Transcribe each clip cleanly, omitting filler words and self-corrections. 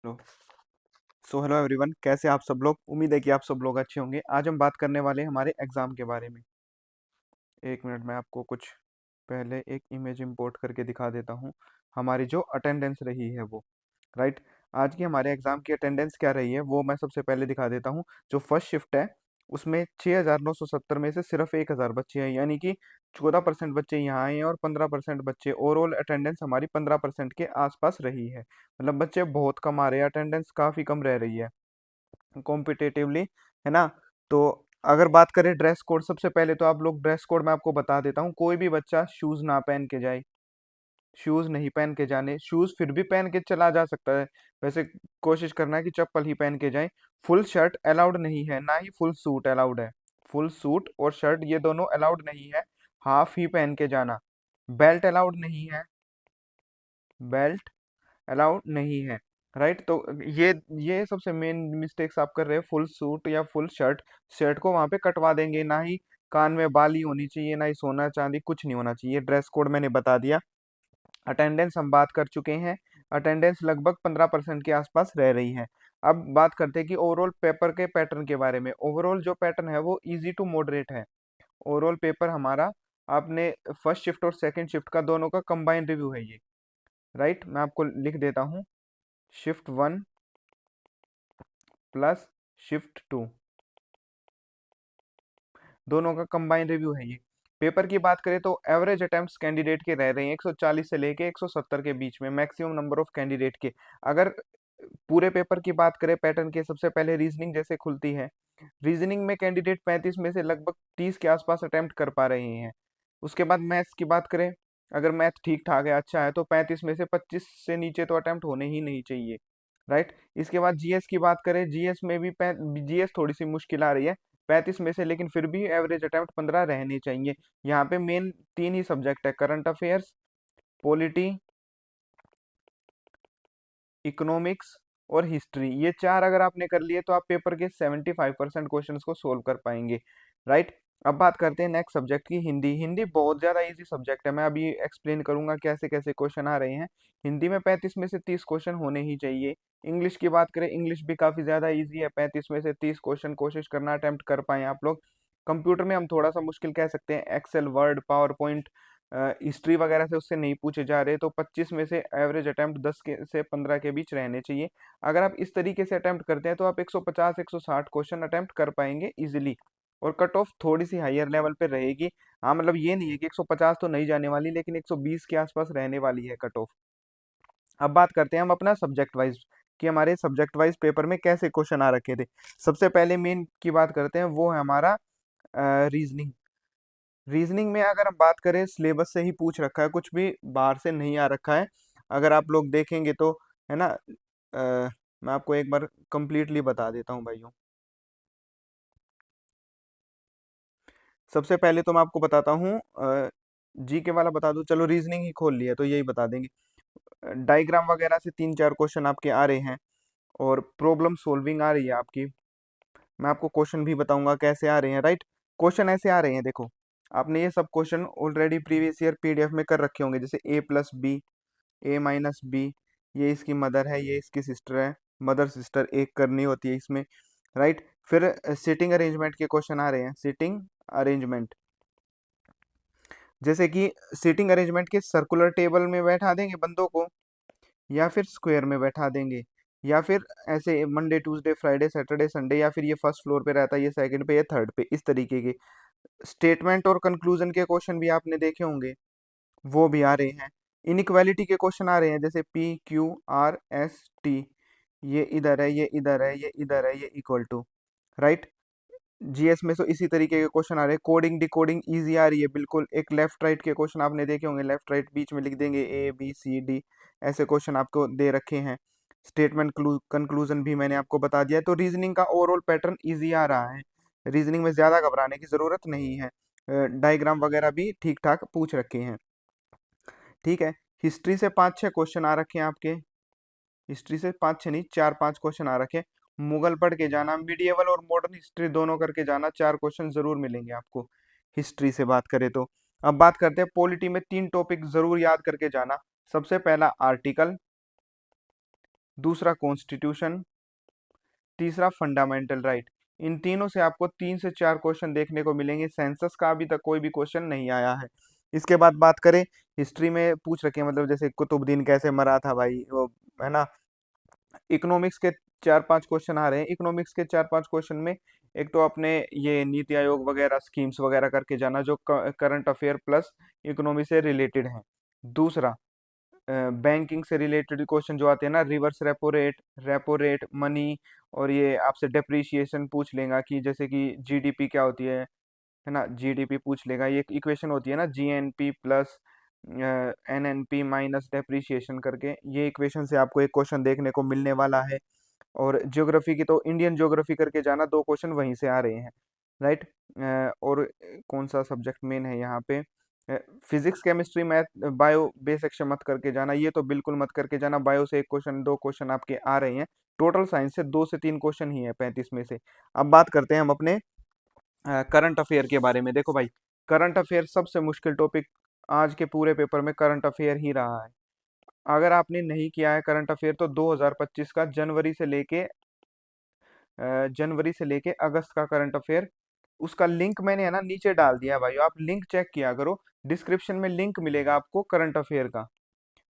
Hello. Hello everyone, कैसे आप सब लोग। उम्मीद है कि आप सब लोग अच्छे होंगे। आज हम बात करने वाले हैं हमारे एग्जाम के बारे में। एक मिनट में आपको कुछ पहले एक इमेज इंपोर्ट करके दिखा देता हूँ। हमारी जो अटेंडेंस रही है वो, राइट। आज की हमारे एग्जाम की अटेंडेंस क्या रही है वो मैं सबसे पहले दिखा देता हूँ। जो फर्स्ट शिफ्ट है उसमें 6,970 में से सिर्फ 1,000 बच्चे हैं, यानी कि 14% बच्चे यहाँ आए हैं और 15% बच्चे। ओवरऑल अटेंडेंस हमारी 15% के आसपास रही है। मतलब बच्चे बहुत कम आ रहे हैं, अटेंडेंस काफी कम रह रही है कॉम्पिटेटिवली, है ना। तो अगर बात करें ड्रेस कोड, सबसे पहले तो आप लोग ड्रेस कोड मैं आपको बता देता हूँ। कोई भी बच्चा शूज ना पहन के जाए, शूज नहीं पहन के जाने। शूज फिर भी पहन के चला जा सकता है, वैसे कोशिश करना है कि चप्पल ही पहन के जाए। फुल शर्ट अलाउड नहीं है, ना ही फुल सूट अलाउड है। फुल सूट और शर्ट ये दोनों अलाउड नहीं है, हाफ ही पहन के जाना। बेल्ट अलाउड नहीं है, बेल्ट अलाउड नहीं है, राइट। तो ये सबसे मेन मिस्टेक्स आप कर रहे हैं। फुल सूट या फुल शर्ट, शर्ट को वहां पे कटवा देंगे। ना ही कान में बाली होनी चाहिए, ना ही सोना चांदी, कुछ नहीं होना चाहिए। ड्रेस कोड मैंने बता दिया। अटेंडेंस हम बात कर चुके हैं। अटेंडेंस लगभग 15% के आसपास रह रही है। अब बात करते हैं कि ओवरऑल पेपर के पैटर्न के बारे में। ओवरऑल जो पैटर्न है वो इजी टू मॉडरेट है। ओवरऑल पेपर हमारा, आपने फर्स्ट शिफ्ट और सेकंड शिफ्ट का दोनों का कंबाइंड रिव्यू है ये, राइट। मैं आपको लिख देता हूँ। शिफ्ट 1 प्लस शिफ्ट 2, दोनों का कंबाइंड रिव्यू है ये। पेपर की बात करें तो एवरेज अटेम्प्ट्स कैंडिडेट के रह रहे हैं 140 से लेके 170 के बीच में, मैक्सिमम नंबर ऑफ कैंडिडेट के। अगर पूरे पेपर की बात करें पैटर्न के, सबसे पहले रीजनिंग जैसे खुलती है। रीजनिंग में कैंडिडेट 35 में से लगभग 30 के आसपास अटेम्प्ट कर पा रहे हैं। उसके बाद मैथ्स की बात करें, अगर मैथ ठीक ठाक है, अच्छा है, तो 35 में से 25 से नीचे तो अटेम्प्ट होने ही नहीं चाहिए, राइट। इसके बाद जीएस की बात करें, जीएस में भी जीएस थोड़ी सी मुश्किल आ रही है 35 में से, लेकिन फिर भी एवरेज अटेम्प्ट 15 रहने चाहिए। यहाँ पे मेन तीन ही सब्जेक्ट है, करंट अफेयर्स, पॉलिटी, इकोनॉमिक्स और हिस्ट्री। ये चार अगर आपने कर लिए तो आप पेपर के 75% क्वेश्चन को सोल्व कर पाएंगे, राइट। अब बात करते हैं नेक्स्ट सब्जेक्ट की, हिंदी। हिंदी बहुत ज्यादा इजी सब्जेक्ट है, मैं अभी एक्सप्लेन करूंगा कैसे कैसे क्वेश्चन आ रहे हैं। हिंदी में 35 में से 30 क्वेश्चन होने ही चाहिए। इंग्लिश की बात करें, इंग्लिश भी काफी ज्यादा इजी है, 35 में से 30 क्वेश्चन कोशिश करना अटेम्प्ट कर पाए आप लोग। कंप्यूटर में हम थोड़ा सा मुश्किल कह सकते हैं, Excel, Word, PowerPoint, history वगैरह से उससे नहीं पूछे जा रहे, तो 25 में से एवरेज अटेम्प्ट 10 के से 15 के बीच रहने चाहिए। अगर आप इस तरीके से अटेम्प्ट करते हैं तो आप 150 160 क्वेश्चन अटेम्प्ट कर पाएंगे इजिली। और कट ऑफ थोड़ी सी हायर लेवल पे रहेगी। हाँ, मतलब ये नहीं है कि 150 तो नहीं जाने वाली, लेकिन 120 के आसपास रहने वाली है कट ऑफ। अब बात करते हैं हम अपना सब्जेक्ट वाइज, कि हमारे सब्जेक्ट वाइज पेपर में कैसे क्वेश्चन आ रखे थे। सबसे पहले मेन की बात करते हैं, वो है हमारा रीजनिंग। रीजनिंग में अगर हम बात करें, सिलेबस से ही पूछ रखा है, कुछ भी बाहर से नहीं आ रखा है। अगर आप लोग देखेंगे तो, है ना। मैं आपको एक बार कंप्लीटली बता देता हूँ भाइयों। सबसे पहले तो मैं आपको बताता हूँ, जीके वाला बता दूं, चलो रीजनिंग ही खोल लिया तो यही बता देंगे। डायग्राम वगैरह से 3 4 क्वेश्चन आपके आ रहे हैं, और प्रॉब्लम सॉल्विंग आ रही है आपकी। मैं आपको क्वेश्चन भी बताऊंगा कैसे आ रहे हैं, राइट। क्वेश्चन ऐसे आ रहे हैं, देखो। आपने ये सब question already previous year PDF में कर रखे होंगे, जैसे A+B, A-B, ये इसकी मदर है, ये इसकी सिस्टर है। मदर सिस्टर एक करनी होती है इसमें, राइट। फिर सिटिंग अरेंजमेंट के क्वेश्चन आ रहे हैं, सिटिंग अरेंजमेंट। जैसे कि सिटिंग अरेंजमेंट के सर्कुलर टेबल में बैठा देंगे बंदों को, या फिर स्क्वायर में बैठा देंगे, या फिर ऐसे Monday Tuesday Friday Saturday Sunday, या फिर ये फर्स्ट फ्लोर पे रहता है, ये सेकंड पे, या थर्ड पे, इस तरीके के। स्टेटमेंट और कंक्लूजन के क्वेश्चन भी आपने देखे होंगे, वो भी आ रहे हैं। इनइक्वालिटी के क्वेश्चन आ रहे हैं, जैसे PQRST, ये इधर है, ये इधर है, ये इधर है, ये इक्वल टू, राइट। जीएस में तो इसी तरीके के क्वेश्चन आ रहे हैं। कोडिंग डिकोडिंग इजी आ रही है बिल्कुल। एक लेफ्ट राइट के क्वेश्चन आपने देखे होंगे, लेफ्ट राइट बीच में लिख देंगे ABCD, ऐसे क्वेश्चन आपको दे रखे हैं। स्टेटमेंट कंक्लूजन भी मैंने आपको बता दिया है। तो रीजनिंग का ओवरऑल पैटर्न इजी आ रहा है, रीजनिंग में ज्यादा घबराने की जरूरत नहीं है। डायग्राम वगैरह भी ठीक ठाक पूछ रखे हैं, ठीक है। हिस्ट्री से 5 6 क्वेश्चन आ रखे हैं आपके। हिस्ट्री से 5 6 नहीं, 4 5 क्वेश्चन आ रखे हैं। मुगल पढ़ के जाना, मिडिएवल और मॉडर्न हिस्ट्री दोनों करके जाना, 4 क्वेश्चन जरूर मिलेंगे आपको हिस्ट्री से बात करें तो। अब बात करते हैं पॉलिटी में, 3 टॉपिक जरूर याद करके जाना। सबसे पहला आर्टिकल, दूसरा कॉन्स्टिट्यूशन, तीसरा फंडामेंटल राइट। इन तीनों से आपको 3 से 4 क्वेश्चन देखने को मिलेंगे। सेंसस का अभी तक कोई भी क्वेश्चन नहीं आया है। इसके बाद बात करें, हिस्ट्री में पूछ रखे हैं, मतलब जैसे कुतुबुद्दीन कैसे मरा था भाई, वो है ना। इकोनॉमिक्स के 4-5 क्वेश्चन आ रहे हैं। इकोनॉमिक्स के 4-5 क्वेश्चन में एक तो अपने ये नीति आयोग वगैरह स्कीम्स वगैरह करके जाना, जो करंट अफेयर प्लस इकोनॉमी से रिलेटेड है। दूसरा बैंकिंग से रिलेटेड क्वेश्चन जो आते हैं ना, रिवर्स रेपो रेट, मनी, और ये आपसे डेप्रीशिएशन पूछ लेगा कि जैसे कि जीडीपी क्या होती है ना, जीडीपी पूछ लेगा। ये इक्वेशन होती है ना, GNP plus NNP minus depreciation करके, ये इक्वेशन से आपको एक क्वेश्चन देखने को मिलने वाला है। और ज्योग्राफी की तो इंडियन ज्योग्राफी करके जाना, 2 क्वेश्चन वहीं से आ रहे हैं, राइट। और कौन सा सब्जेक्ट मेन है यहाँ पे, physics chemistry math bio basic मत करके जाना, ये तो बिल्कुल मत करके जाना। बायो से 1 क्वेश्चन 2 क्वेश्चन आपके आ रहे हैं। टोटल साइंस से 2 से 3 क्वेश्चन ही है 35 में से। अब बात करते हैं हम अपने करंट अफेयर के बारे में। देखो भाई, करंट अफेयर सबसे मुश्किल टॉपिक आज के पूरे पेपर में करंट अफेयर ही रहा है। अगर आपने नहीं किया है करंट अफेयर, तो 2025 का जनवरी से लेके अगस्त का करंट अफेयर, उसका लिंक मैंने है ना नीचे डाल दिया है भाई, आप लिंक चेक किया करो। डिस्क्रिप्शन में लिंक मिलेगा आपको करंट अफेयर का,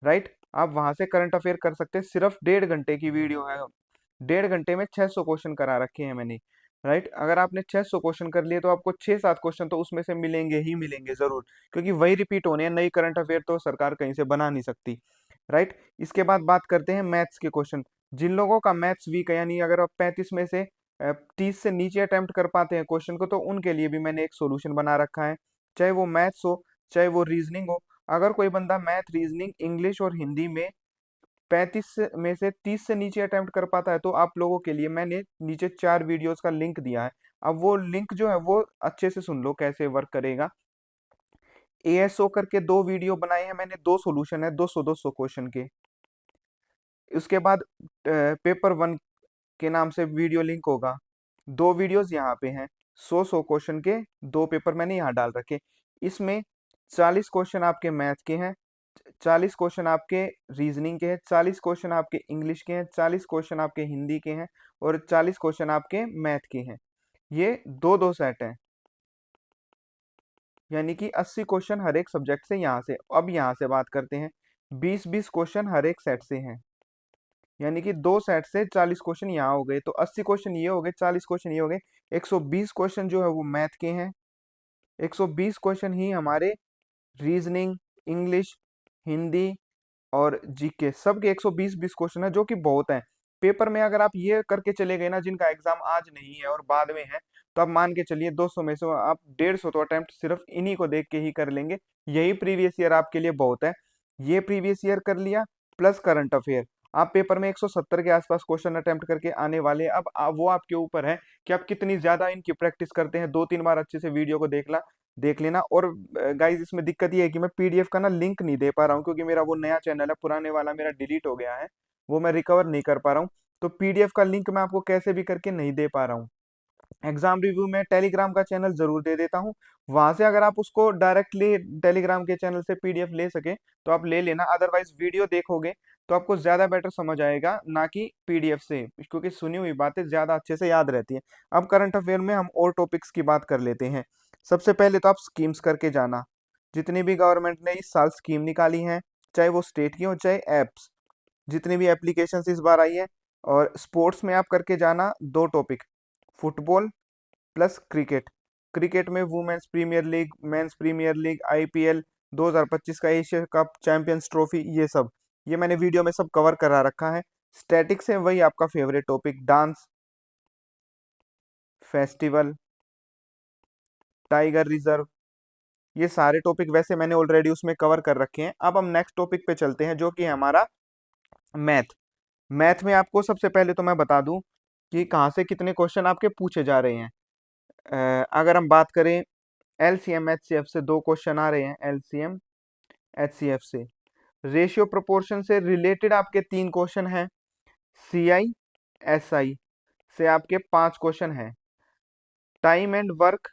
राइट। आप वहां से करंट अफेयर कर सकते हैं। सिर्फ 1.5 घंटे की वीडियो है। 1.5 घंटे में 600 क्वेश्चन करा रखे हैं मैंने, राइट। अगर आपने 600 क्वेश्चन कर लिए, तो आपको 6-7 क्वेश्चन तो उसमें से मिलेंगे ही मिलेंगे जरूर, क्योंकि वही रिपीट होने हैं। नई करंट अफेयर तो सरकार कहीं से बना नहीं सकती, राइट। इसके बाद बात करते हैं मैथ्स के क्वेश्चन। जिन लोगों का मैथ्स वीक है, यानी अगर आप 35 में से 30 से नीचे अटेम्प्ट कर पाते हैं क्वेश्चन को, तो उनके लिए भी मैंने एक सोल्यूशन बना रखा है। चाहे वो मैथ्स हो, चाहे वो रीजनिंग हो। अगर कोई बंदा मैथ, रीजनिंग, इंग्लिश और हिंदी में 35 में से 30 से नीचे अटेम्प्ट कर पाता है, तो आप लोगों के लिए मैंने नीचे 4 वीडियोस का लिंक दिया है। अब वो लिंक जो है वो अच्छे से सुन लो कैसे वर्क करेगा। एएसओ करके 2 वीडियो बनाए हैं मैंने, 2 सोल्यूशन है 200-200 क्वेश्चन के। उसके बाद पेपर 1 के नाम से वीडियो लिंक होगा। 2 वीडियोस यहाँ पे हैं, 100-100 क्वेश्चन के 2 पेपर मैंने यहाँ डाल रखे। इसमें 40 क्वेश्चन आपके मैथ के हैं, 40 क्वेश्चन आपके रीजनिंग के हैं, 40 क्वेश्चन आपके इंग्लिश के हैं, 40 क्वेश्चन आपके हिंदी के हैं, और 40 क्वेश्चन आपके मैथ के हैं। ये 2-2 सेट हैं, यानी कि 80 क्वेश्चन हर एक सब्जेक्ट से यहाँ से। अब यहाँ से बात करते हैं, 20-20 क्वेश्चन हर एक सेट से हैं, यानी कि 2 सेट से 40 क्वेश्चन यहाँ हो गए। तो 80 क्वेश्चन ये हो गए, 40 क्वेश्चन ये हो गए। 120 क्वेश्चन जो है वो मैथ के हैं, 120 क्वेश्चन ही हमारे रीजनिंग, इंग्लिश, हिंदी और जीके, सबके 120-20 क्वेश्चन है, जो कि बहुत है। पेपर में अगर आप ये करके चले गए ना, जिनका एग्जाम आज नहीं है और बाद में है, तो आप मान के चलिए 200 में से आप 150 तो अटेम्प्ट सिर्फ इन्हीं को देख के ही कर लेंगे। यही प्रीवियस ईयर आपके लिए बहुत है। ये प्रीवियस ईयर कर लिया प्लस करंट अफेयर, आप पेपर में 170 के आसपास क्वेश्चन अटेम्प्ट करके आने वाले हैं। अब वो आपके ऊपर है कि आप कितनी ज्यादा इनकी प्रैक्टिस करते हैं। 2-3 बार अच्छे से वीडियो को देख लेना। और गाइज, इसमें दिक्कत ये है कि मैं पीडीएफ का ना लिंक नहीं दे पा रहा हूँ, क्योंकि मेरा वो नया चैनल है, पुराने वाला मेरा डिलीट हो गया है, वो मैं रिकवर नहीं कर पा रहा हूँ। तो पीडीएफ का लिंक मैं आपको कैसे भी करके नहीं दे पा रहा हूँ। एग्जाम रिव्यू में टेलीग्राम का चैनल जरूर दे देता हूँ, वहां से अगर आप उसको डायरेक्टली टेलीग्राम के चैनल से पीडीएफ ले सके तो आप ले लेना। अदरवाइज वीडियो देखोगे तो आपको ज्यादा बेटर समझ आएगा, ना कि पीडीएफ से, क्योंकि सुनी हुई बातें ज्यादा अच्छे से याद रहती है। अब करंट अफेयर में हम और टॉपिक्स की बात कर लेते हैं। सबसे पहले तो आप स्कीम्स करके जाना। जितनी भी गवर्नमेंट ने इस साल स्कीम निकाली है, चाहे वो स्टेट की हो चाहे एप्स, जितनी भी एप्लीकेशन इस बार आई है। और स्पोर्ट्स में आप करके जाना 2 topic, football plus cricket. Cricket में women's premier league, men's premier league, IPL, 2025 का एशिया कप, चैंपियंस ट्रॉफी, ये सब ये मैंने वीडियो में सब कवर करा रखा है। स्टैटिक्स है वही आपका favourite topic, dance, festival, tiger reserve, ये सारे टॉपिक वैसे मैंने ऑलरेडी उसमें कवर कर रखे हैं। अब हम नेक्स्ट टॉपिक पे चलते हैं, जो कि है हमारा मैथ। मैथ में आपको सबसे पहले तो मैं बता दूं कि कहाँ से कितने क्वेश्चन आपके पूछे जा रहे हैं। अगर हम बात करें एलसीएम एचसीएफ से, 2 क्वेश्चन आ रहे हैं एलसीएम एचसीएफ से। रेशियो प्रोपोर्शन से रिलेटेड आपके 3 क्वेश्चन हैं। सीआई एसआई से आपके 5 क्वेश्चन हैं। Time and work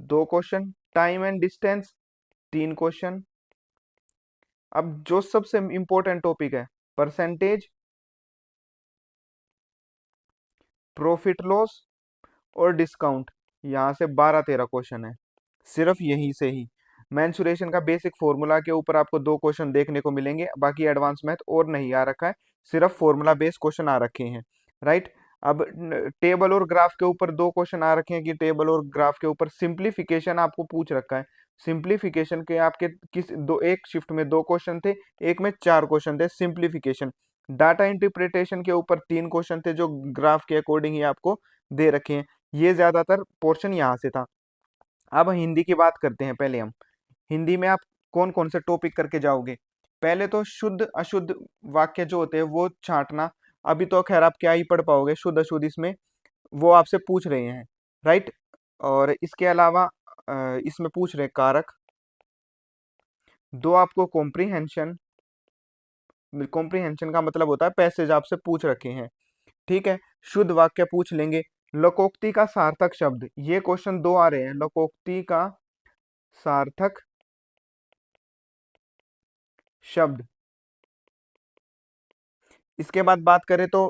2 question, time and distance 3 question. अब जो सबसे इंपॉर्टेंट टॉपिक है, परसेंटेज प्रॉफिट लॉस और डिस्काउंट, यहाँ से 12-13 क्वेश्चन है सिर्फ यहीं से ही। मेंसुरेशन का बेसिक फॉर्मूला के ऊपर आपको 2 क्वेश्चन देखने को मिलेंगे, बाकी एडवांस मैथ और नहीं आ रखा है, सिर्फ फॉर्मूला बेस्ड क्वेश्चन आ रखे हैं। राइट। अब टेबल और ग्राफ के ऊपर 2 क्वेश्चन आ रखे हैं कि टेबल और ग्राफ के ऊपर सिंप्लीफिकेशन आपको पूछ रखा है। सिंप्लीफिकेशन के आपके किस दो, एक शिफ्ट में 2 क्वेश्चन थे, एक में 4 क्वेश्चन थे सिंप्लीफिकेशन। डाटा इंटरप्रिटेशन के ऊपर 3 क्वेश्चन थे जो ग्राफ के अकॉर्डिंग ही आपको दे रखे हैं। ये ज्यादातर पोर्शन यहाँ से था। अब हिंदी की बात करते हैं पहले हम। हिंदी में आप कौन कौन से टॉपिक करके जाओगे? पहले तो शुद्ध अशुद्ध वाक्य जो होते हैं वो छांटना। अभी तो खैर आप क्या ही पढ़ पाओगे शुद्ध अशुद्ध इसमें, वो आपसे पूछ रहे हैं। राइट। और इसके अलावा इसमें पूछ रहे हैं कारक। दो आपको कॉम्प्रीहेंशन, कॉम्प्रीहेंशन का मतलब होता है पैसेज आपसे पूछ रखे हैं। ठीक है। शुद्ध वाक्य पूछ लेंगे। लोकोक्ति का सार्थक शब्द, ये क्वेश्चन 2 आ रहे हैं। लोकोक्ति का सार्थक शब्द। इसके बाद बात करें तो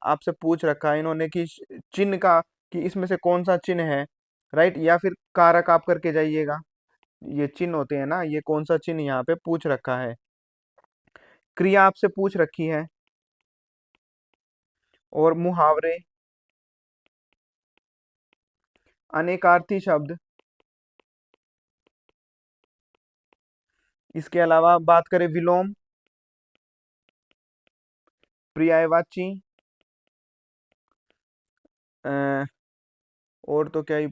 आपसे पूछ रखा है इन्होंने कि चिन्ह का, कि इसमें से कौन सा चिन्ह है। राइट। या फिर कारक आप करके जाइएगा। ये चिन्ह होते हैं ना, ये कौन सा चिन्ह यहाँ पे पूछ रखा है। क्रिया आपसे पूछ रखी है, और मुहावरे, अनेकार्थी शब्द। इसके अलावा बात करें विलोम, पर्यायवाची, अ, और तो क्या ही,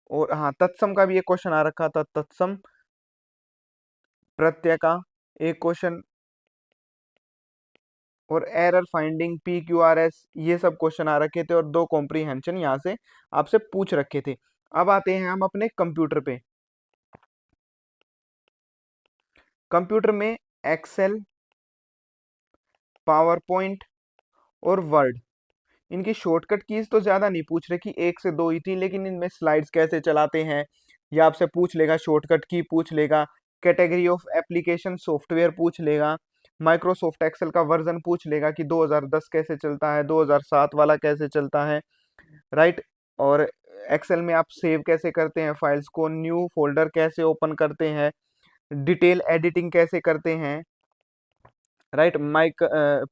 और हाँ तत्सम का भी एक क्वेश्चन आ रखा था, तत्सम प्रत्यय का एक क्वेश्चन, और एरर फाइंडिंग, PQRS, ये सब क्वेश्चन आ रखे थे, और 2 कॉम्प्रीहेंशन यहाँ से आपसे पूछ रखे थे। अब आते हैं हम अपने कंप्यूटर पे। कंप्यूटर में एक्सेल, पावर पॉइंट और वर्ड, इनकी शॉर्टकट कीज तो ज्यादा नहीं पूछ रहे कि 1 से 2 ही थी, लेकिन इनमें स्लाइड्स कैसे चलाते हैं या आपसे पूछ लेगा, शॉर्टकट की पूछ लेगा, कैटेगरी ऑफ एप्लीकेशन सॉफ्टवेयर पूछ लेगा, माइक्रोसॉफ्ट एक्सेल का वर्जन पूछ लेगा कि 2010 कैसे चलता है, 2007 वाला कैसे चलता है। राइट। और एक्सेल में आप सेव कैसे करते हैं फाइल्स को, न्यू फोल्डर कैसे ओपन करते हैं, डिटेल एडिटिंग कैसे करते हैं। राइट। माइक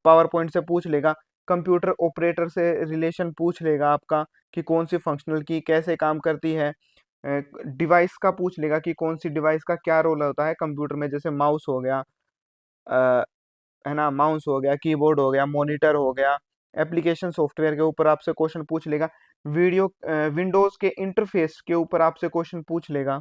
पावर पॉइंट से पूछ लेगा, कंप्यूटर ऑपरेटर से रिलेशन पूछ लेगा आपका कि कौन सी फंक्शनल की कैसे काम करती है। डिवाइस का पूछ लेगा कि कौन सी डिवाइस का क्या रोल होता है कंप्यूटर में, जैसे माउस हो गया, अ, है ना, माउस हो गया, कीबोर्ड हो गया, मॉनिटर हो गया। एप्लीकेशन सॉफ्टवेयर के ऊपर आपसे क्वेश्चन पूछ लेगा। वीडियो विंडोज के इंटरफेस के ऊपर आपसे क्वेश्चन पूछ लेगा।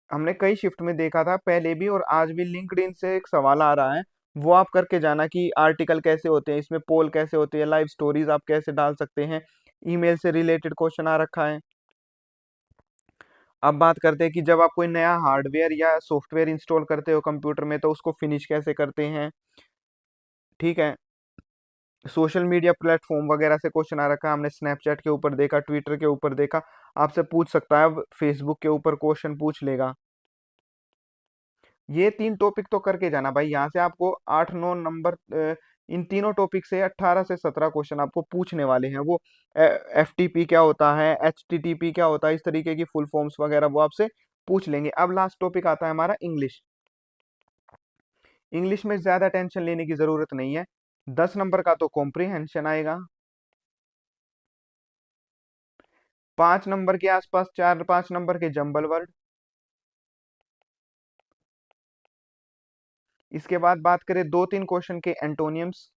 हमने कई शिफ्ट में देखा था पहले भी, और आज भी लिंक्डइन से एक सवाल आ रहा है, वो आप करके जाना कि आर्टिकल कैसे होते हैं, इसमें पोल कैसे होती है, लाइव स्टोरीज आप कैसे डाल सकते हैं। ईमेल से रिलेटेड क्वेश्चन आ रखा है। अब बात करते हैं कि जब आप कोई नया हार्डवेयर या सॉफ्टवेयर इंस्टॉल करते हो कंप्यूटर में, तो उसको फिनिश कैसे करते हैं। ठीक है। सोशल मीडिया प्लेटफॉर्म वगैरह से क्वेश्चन आ रखा है, हमने स्नैपचैट के ऊपर देखा, ट्विटर के ऊपर देखा, आपसे पूछ सकता है। अब फेसबुक के ऊपर क्वेश्चन पूछ लेगा। ये 3 टॉपिक तो करके जाना भाई, यहाँ से आपको 8-9 नंबर, इन तीनों टॉपिक से 18 से 17 क्वेश्चन आपको पूछने वाले हैं। वो FTP क्या होता है, HTTP क्या होता है, इस तरीके की फुल फॉर्म्स वगैरह वो आपसे पूछ लेंगे। अब लास्ट टॉपिक आता है हमारा इंग्लिश। इंग्लिश में ज्यादा टेंशन लेने की जरूरत नहीं है। 10 नंबर का तो कॉम्प्रीहेंशन आएगा, 5 नंबर के आसपास 4-5 नंबर के जंबल वर्ड। इसके बाद बात करें 2-3 क्वेश्चन के एंटोनियम्स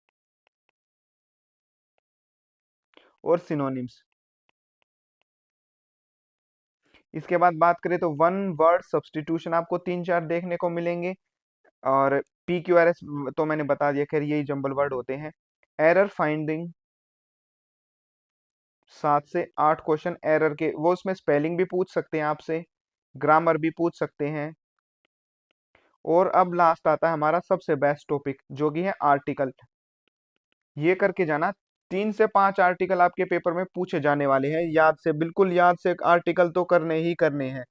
और सिनोनिम्स। इसके बाद बात करें तो 1 वर्ड सब्सटीट्यूशन आपको 3-4 देखने को मिलेंगे, और PQRS तो मैंने बता दिया, खैर यही जंबल वर्ड होते हैं। एरर फाइंडिंग 7 से 8 क्वेश्चन एरर के, वो उसमें स्पेलिंग भी पूछ सकते हैं आपसे, ग्रामर भी पूछ सकते हैं। और अब लास्ट आता है हमारा सबसे बेस्ट टॉपिक, जो कि है आर्टिकल। ये करके जाना, 3 से 5 आर्टिकल आपके पेपर में पूछे जाने वाले हैं, याद से, बिल्कुल याद से आर्टिकल तो करने ही करने हैं।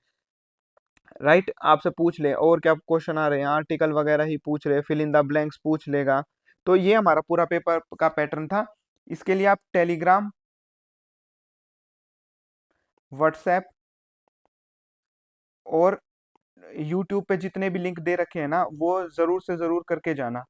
राइट। आपसे पूछ ले और क्या क्वेश्चन आ रहे हैं, आर्टिकल वगैरह ही पूछ रहे, फिल इन द ब्लैंक्स पूछ लेगा। तो ये हमारा पूरा पेपर का पैटर्न था। इसके लिए आप टेलीग्राम, व्हाट्सएप और यूट्यूब पे जितने भी लिंक दे रखे हैं ना, वो जरूर से जरूर करके जाना।